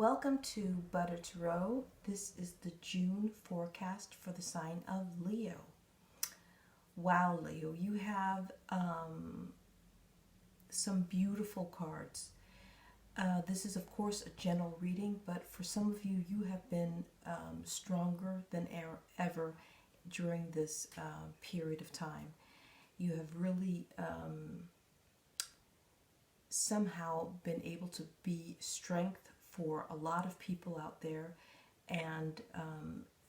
Welcome to Butter Tarot. This is the June forecast for the sign of Leo. Wow, Leo, you have some beautiful cards. This is, of course, a general reading, but for some of you, you have been stronger than ever during this period of time. You have really somehow been able to be strength for a lot of people out there, and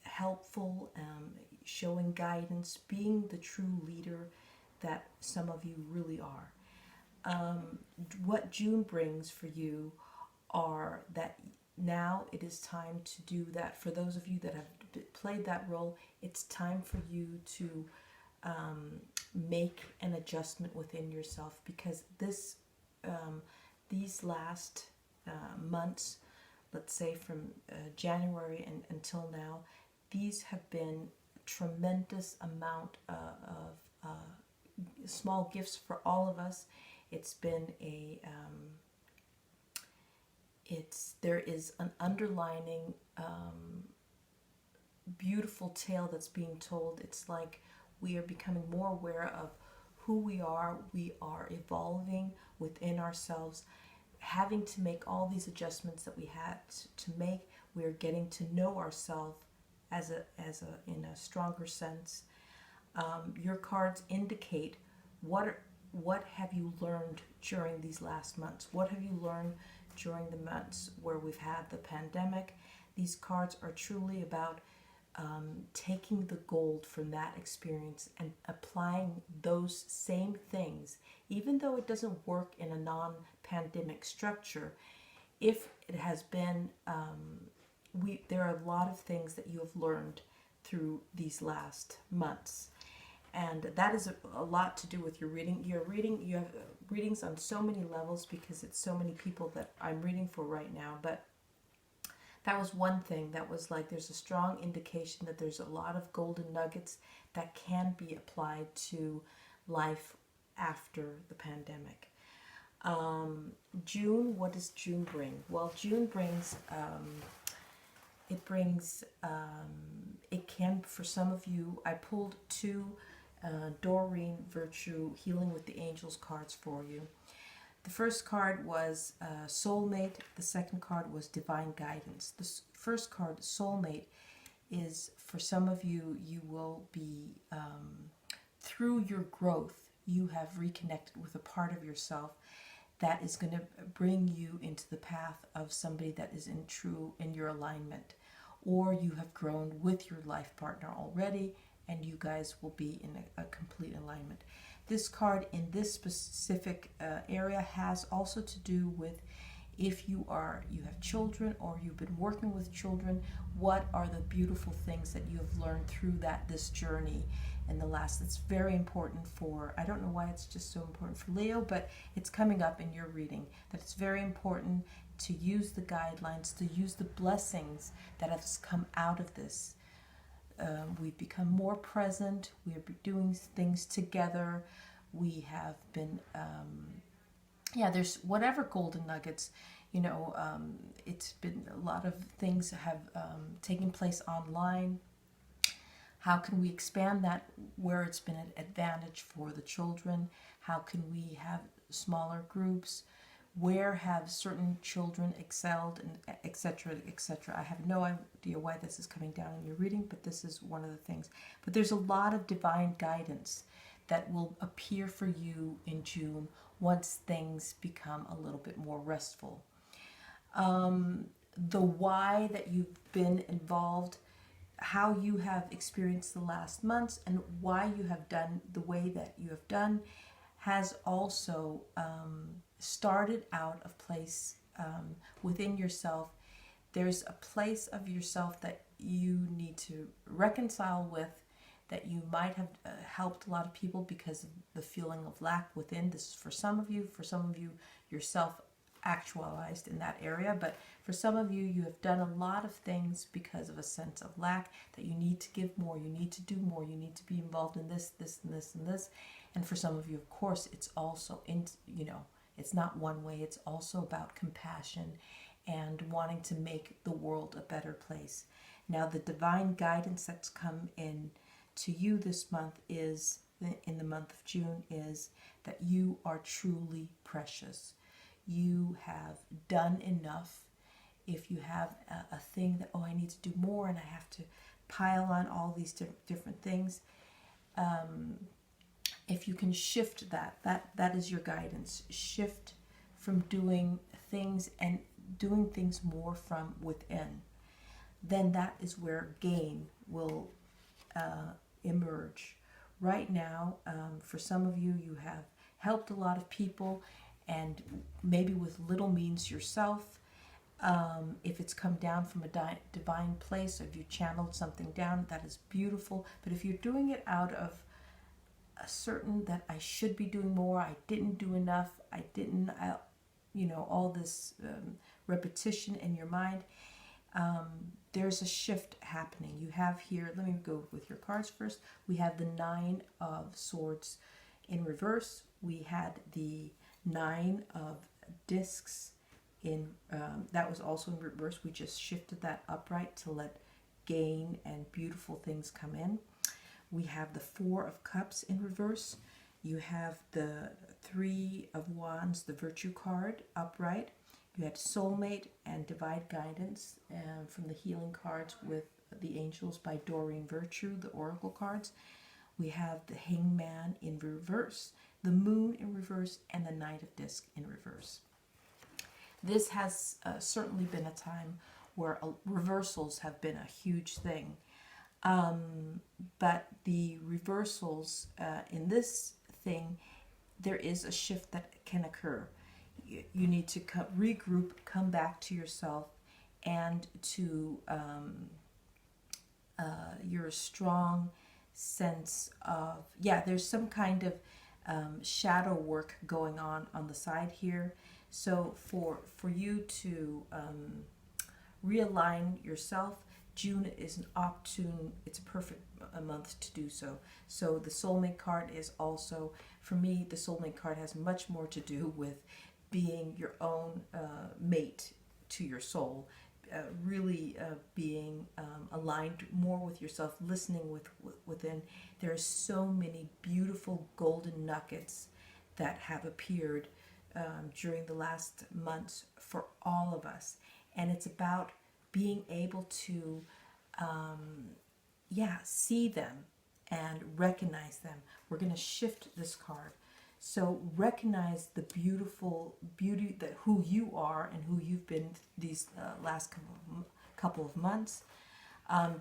helpful, showing guidance, being the true leader that some of you really are. What June brings for you are that now it is time to do that. For those of you that have played that role, it's time for you to make an adjustment within yourself, because these last months, let's say from January until now, these have been tremendous amount of small gifts for all of us. It's been there is an underlining beautiful tale that's being told. It's like we are becoming more aware of who we are. We are evolving within ourselves, having to make all these adjustments that we had to make. We're getting to know ourselves in a stronger sense. Your cards indicate what have you learned during these last months? What have you learned during the months where we've had the pandemic? These cards are truly about taking the gold from that experience and applying those same things, even though it doesn't work in a non-pandemic structure. If it has been, there are a lot of things that you have learned through these last months, and that is a lot to do with your reading. You have readings on so many levels, because it's so many people that I'm reading for right now. But that was one thing that was like, there's a strong indication that there's a lot of golden nuggets that can be applied to life after the pandemic. June, what does June bring? Well, June brings, it can, for some of you, I pulled two Doreen Virtue Healing with the Angels cards for you. The first card was Soulmate. The second card was Divine Guidance. The first card, Soulmate, is for some of you, you will be, through your growth, you have reconnected with a part of yourself that is going to bring you into the path of somebody that is in your alignment. Or you have grown with your life partner already, and you guys will be in a complete alignment. This card in this specific area has also to do with if you have children, or you've been working with children. What are the beautiful things that you have learned through this journey in the last? It's very important for, I don't know why it's just so important for Leo, but it's coming up in your reading that it's very important to use the guidelines, to use the blessings that have come out of this. We've become more present. We're doing things together. We have been, there's whatever golden nuggets, it's been a lot of things have taken place online. How can we expand that where it's been an advantage for the children? How can we have smaller groups? Where have certain children excelled, and etc., etc. I have no idea why this is coming down in your reading, but this is one of the things. But there's a lot of divine guidance that will appear for you in June once things become a little bit more restful. The why that you've been involved, how you have experienced the last months, and why you have done the way that you have done has also started out of place within yourself. There's a place of yourself that you need to reconcile with, that you might have helped a lot of people because of the feeling of lack within. This is for some of you yourself actualized in that area, but for some of you, you have done a lot of things because of a sense of lack, that you need to give more, you need to do more, you need to be involved in this, this, and this, and this. And for some of you, of course, it's also it's not one way. It's also about compassion and wanting to make the world a better place. Now, the divine guidance that's come in to you this month is, in the month of June, is that you are truly precious. You have done enough. If you have a thing that, oh, I need to do more and I have to pile on all these different things, if you can shift that is your guidance. Shift from doing things and doing things more from within. Then that is where gain will emerge. Right now, for some of you, you have helped a lot of people, and maybe with little means yourself. If it's come down from a divine place, or if you channeled something down, that is beautiful. But if you're doing it out of a certain that I should be doing more, I didn't do enough, all this repetition in your mind, there's a shift happening. You have here, let me go with your cards first. We have the Nine of Swords in reverse. We had the Nine of Discs in, that was also in reverse. We just shifted that upright to let gain and beautiful things come in. We have the Four of Cups in reverse. You have the Three of Wands, the Virtue card, upright. You had Soulmate and Divine Guidance from the Healing cards with the Angels by Doreen Virtue, the Oracle cards. We have the Hangman in reverse, the Moon in reverse, and the Knight of Disc in reverse. This has certainly been a time where reversals have been a huge thing. But the reversals in this thing, there is a shift that can occur. You need to regroup, come back to yourself, and to your strong sense of, there's some kind of shadow work going on the side here. So for you to realign yourself, June is an opportune, it's a perfect month to do so. So the Soulmate card is also, for me, the Soulmate card has much more to do with being your own mate to your soul, really being aligned more with yourself, listening within. There are so many beautiful golden nuggets that have appeared during the last months for all of us. And it's about being able to see them and recognize them. We're going to shift this card. So recognize the beautiful beauty, that who you are and who you've been these last couple of months.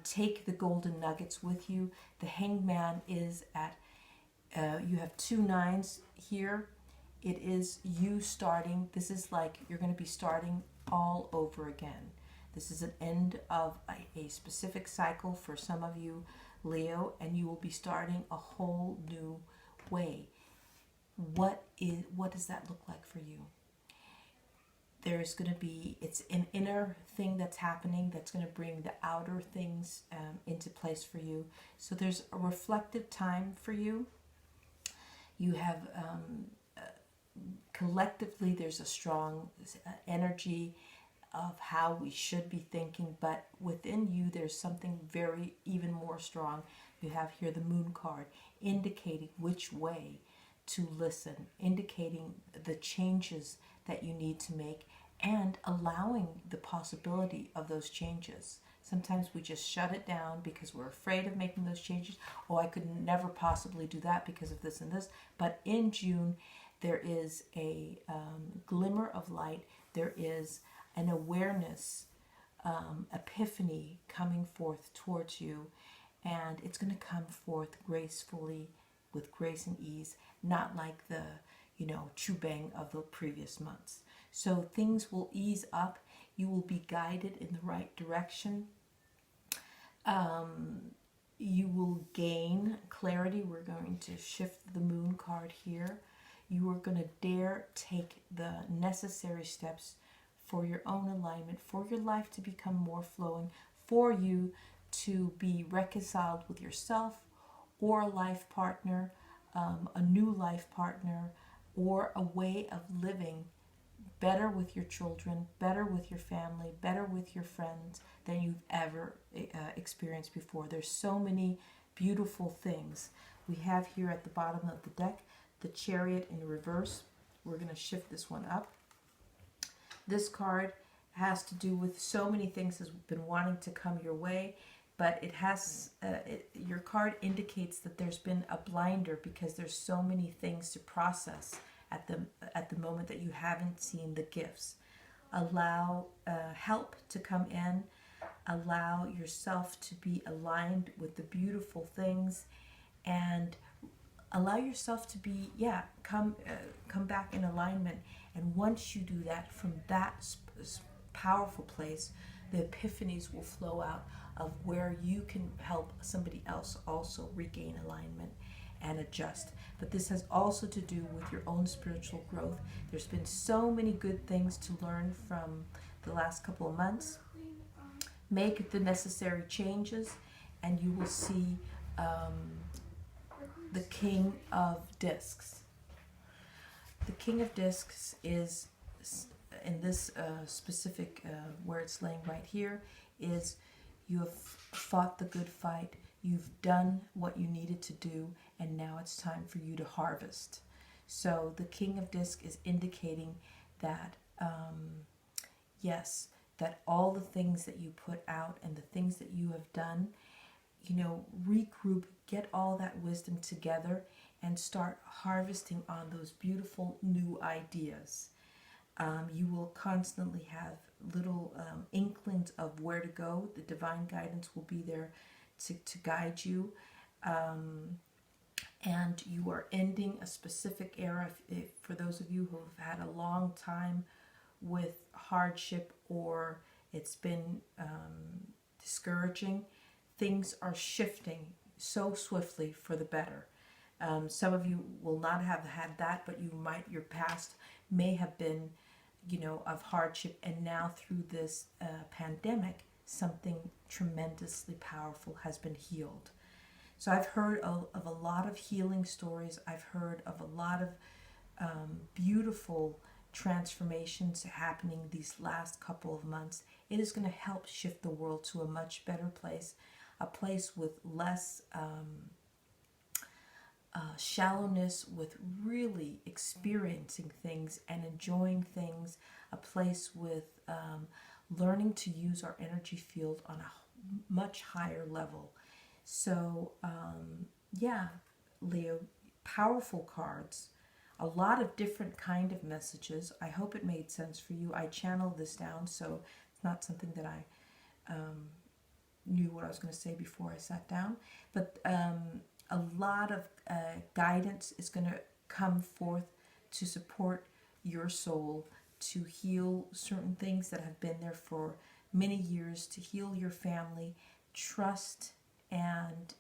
Take the golden nuggets with you. The Hangman is at, you have 2 nines here. It is you starting. This is like you're going to be starting all over again. This is an end of a specific cycle for some of you, Leo, and you will be starting a whole new way. What does that look like for you? There's going to be, it's an inner thing that's happening that's going to bring the outer things into place for you. So there's a reflective time for you. You have, collectively, there's a strong energy of how we should be thinking, but within you there's something very even more strong. You have here the Moon card indicating which way to listen, indicating the changes that you need to make, and allowing the possibility of those changes. Sometimes we just shut it down because we're afraid of making those changes. Oh, I could never possibly do that because of this and this. But in June, there is a glimmer of light. There is an awareness, epiphany coming forth towards you, and it's going to come forth gracefully, with grace and ease, not like the, chubang of the previous months. So things will ease up. You will be guided in the right direction. You will gain clarity. We're going to shift the Moon card here. You are going to dare take the necessary steps for your own alignment, for your life to become more flowing, for you to be reconciled with yourself or a life partner, a new life partner, or a way of living better with your children, better with your family, better with your friends than you've ever experienced before. There's so many beautiful things. We have here at the bottom of the deck the Chariot in reverse. We're going to shift this one up. This card has to do with so many things that's been wanting to come your way, but it has your card indicates that there's been a blinder because there's so many things to process at the moment that you haven't seen the gifts. Allow help to come in. Allow yourself to be aligned with the beautiful things, and allow yourself to be come back in alignment. And once you do that, from that powerful place, the epiphanies will flow out of where you can help somebody else also regain alignment and adjust. But this has also to do with your own spiritual growth. There's been so many good things to learn from the last couple of months. Make the necessary changes, and you will see the King of Discs. The King of Discs is, in this specific, where it's laying right here, is you have fought the good fight, you've done what you needed to do, and now it's time for you to harvest. So the King of Discs is indicating that, yes, that all the things that you put out and the things that you have done, regroup, get all that wisdom together, and start harvesting on those beautiful new ideas. You will constantly have little inklings of where to go. The divine guidance will be there to guide you. And you are ending a specific era. If for those of you who have had a long time with hardship, or it's been discouraging, things are shifting so swiftly for the better. Some of you will not have had that, but your past may have been, of hardship, and now through this pandemic, something tremendously powerful has been healed. So I've heard of a lot of healing stories. I've heard of a lot of beautiful transformations happening these last couple of months. It is going to help shift the world to a much better place, a place with less shallowness, with really experiencing things and enjoying things, a place with learning to use our energy field on a much higher level. So Leo, powerful cards, a lot of different kind of messages. I hope it made sense for you. I channeled this down, so it's not something that I knew what I was going to say before I sat down, but a lot of guidance is going to come forth to support your soul, to heal certain things that have been there for many years, to heal your family. Trust and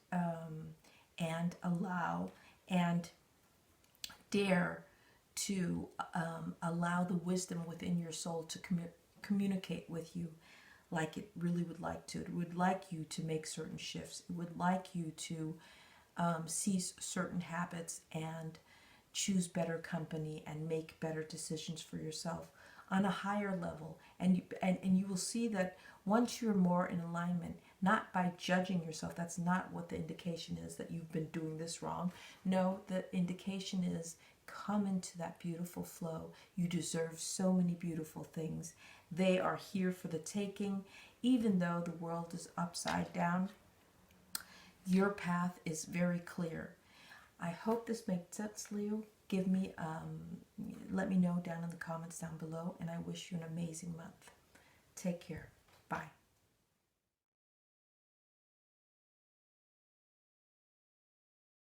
allow and dare to allow the wisdom within your soul to communicate with you like it really would like to. It would like you to make certain shifts. It would like you to cease certain habits and choose better company and make better decisions for yourself on a higher level. And you will see that once you're more in alignment, not by judging yourself, that's not what the indication is, that you've been doing this wrong. No, the indication is come into that beautiful flow. You deserve so many beautiful things. They are here for the taking. Even though the world is upside down, your path is very clear. I hope this made sense, Leo. Let me know down in the comments down below, and I wish you an amazing month. Take care. Bye.